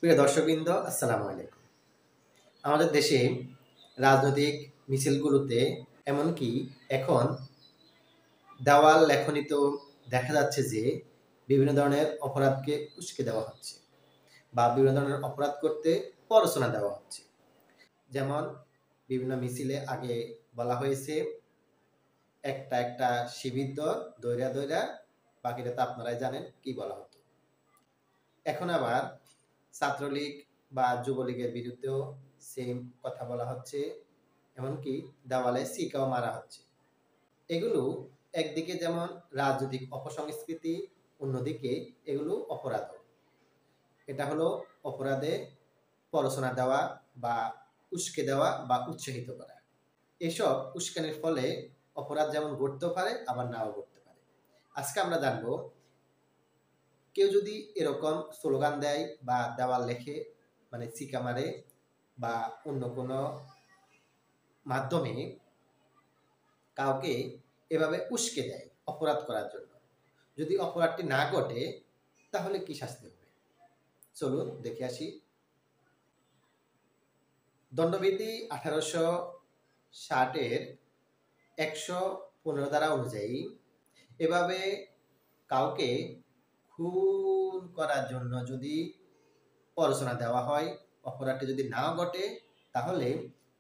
প্রিয় দর্শকবৃন্দ, আসসালামু আলাইকুম। আমাদের দেশে রাজনৈতিক মিছিলগুলোতে এমনকি এখন দেওয়াল লেখনীতেও দেখা যাচ্ছে যে বিভিন্ন ধরনের অপরাধকে উস্কে দেওয়া হচ্ছে বা বিভিন্ন ধরনের অপরাধ করতে প্ররোচনা দেওয়া হচ্ছে। যেমন বিভিন্ন মিছিলে আগে বলা হয়েছে একটা একটা শিবির দল দইরা দইরা, বাকিটা তো আপনারাই জানেন কি বলা হতো। এখন আবার ছাত্রলীগ বা যুবলীগের বিরুদ্ধেও সেম কথা বলা হচ্ছে, এমনকি দেওয়ালে শিকাও মারা হচ্ছে। এগুলো একদিকে যেমন রাজনৈতিক অপসংস্কৃতি, অন্যদিকে এগুলো অপরাধ। এটা হলো অপরাধে প্ররোচনা দেওয়া বা উস্কে দেওয়া বা উৎসাহিত করা। এসব উস্কানির ফলে অপরাধ যেমন ঘটতেও পারে আবার নাও ঘটতে পারে। আজকে আমরা জানবো কেউ যদি এরকম স্লোগান দেয় বা দেওয়াল লেখে, মানে চিকা মারে বা অন্য কোনো মাধ্যমে কাউকে এভাবে উস্কে দেয় অপরাধ করার জন্য, যদি অপরাধটি না ঘটে তাহলে কি শাস্তি হবে? চলুন দেখে আসি। দণ্ডবিধি 1860-এর 115 ধারা অনুযায়ী এভাবে কাউকে খুন করার জন্য যদি প্ররোচনা দেওয়া হয়, অপরাধটি যদি না ঘটে, তাহলে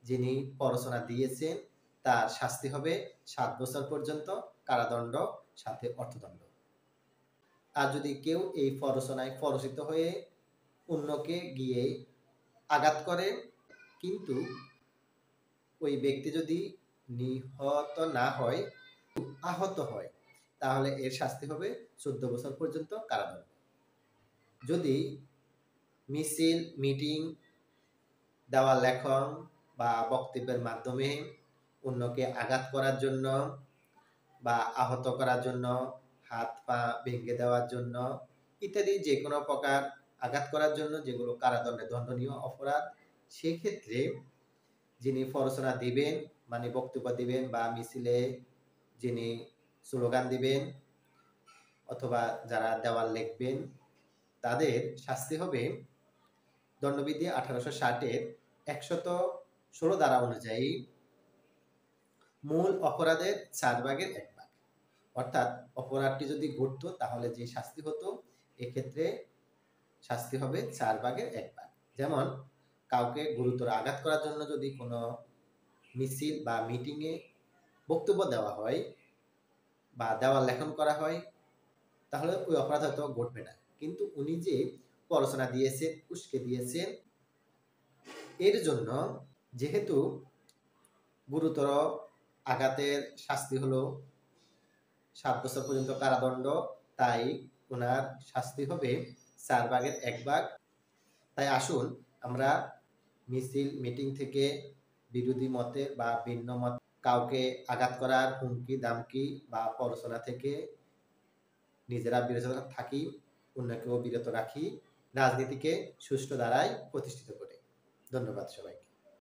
যিনি প্ররোচনা দিয়েছেন তার শাস্তি হবে 7 বছর পর্যন্ত কারাদণ্ড সাথে অর্থদণ্ড। আর যদি কেউ এই প্ররোচনায় প্ররোচিত হয়ে অন্যকে গিয়ে আঘাত করে, কিন্তু ওই ব্যক্তি যদি নিহত না হয়, আহত হয়, তাহলে এর শাস্তি হবে 14 বছর পর্যন্ত কারাদণ্ড। যদি মিছিল, মিটিং, দেওয়াল লেখন বা বক্তব্যের মাধ্যমে অন্যকে আঘাত করার জন্য বা আহত করার জন্য, হাত পা ভেঙে দেওয়ার জন্য ইত্যাদি যে কোনো প্রকার আঘাত করার জন্য যেগুলো কারাদণ্ডে দণ্ডনীয় অপরাধ, সেক্ষেত্রে যিনি প্ররোচনা দিবেন, মানে বক্তব্য দিবেন বা মিছিলে যিনি স্লোগান দিবেন অথবা যারা দেওয়াল লিখবেন, তাদের শাস্তি হবে দণ্ডবিধি 1860-এর 116 ধারা অনুযায়ী মূল অপরাধের 4 ভাগের 1 ভাগ। অর্থাৎ অপরাধটি যদি ঘটতো তাহলে যে শাস্তি হতো, এক্ষেত্রে শাস্তি হবে 4 ভাগের 1 ভাগ। যেমন কাউকে গুরুতর আঘাত করার জন্য যদি কোনো মিছিল বা মিটিংয়ে বক্তব্য দেওয়া হয় বা দেওয়াল লেখন করা হয়, তাহলে ওই অপরাধ হয়তো ঘটবে না, কিন্তু উনি যে প্ররোচনা দিয়েছেন, উস্কে দিয়েছেন, এর জন্য যেহেতু গুরুতর আঘাতের শাস্তি হলো 7 বছর পর্যন্ত কারাদণ্ড, তাই ওনার শাস্তি হবে 4 ভাগের 1 ভাগ। তাই আসুন আমরা মিছিল, মিটিং থেকে বিরোধী মতে বা ভিন্ন মত কাউকে আঘাত করার হুমকি দামকি বা প্ররোচনা থেকে নিজেরা বিরত থাকি, অন্যকেও বিরত রাখি, রাজনীতিকে সুষ্ঠু ধারায় প্রতিষ্ঠিত করে। ধন্যবাদ সবাইকে।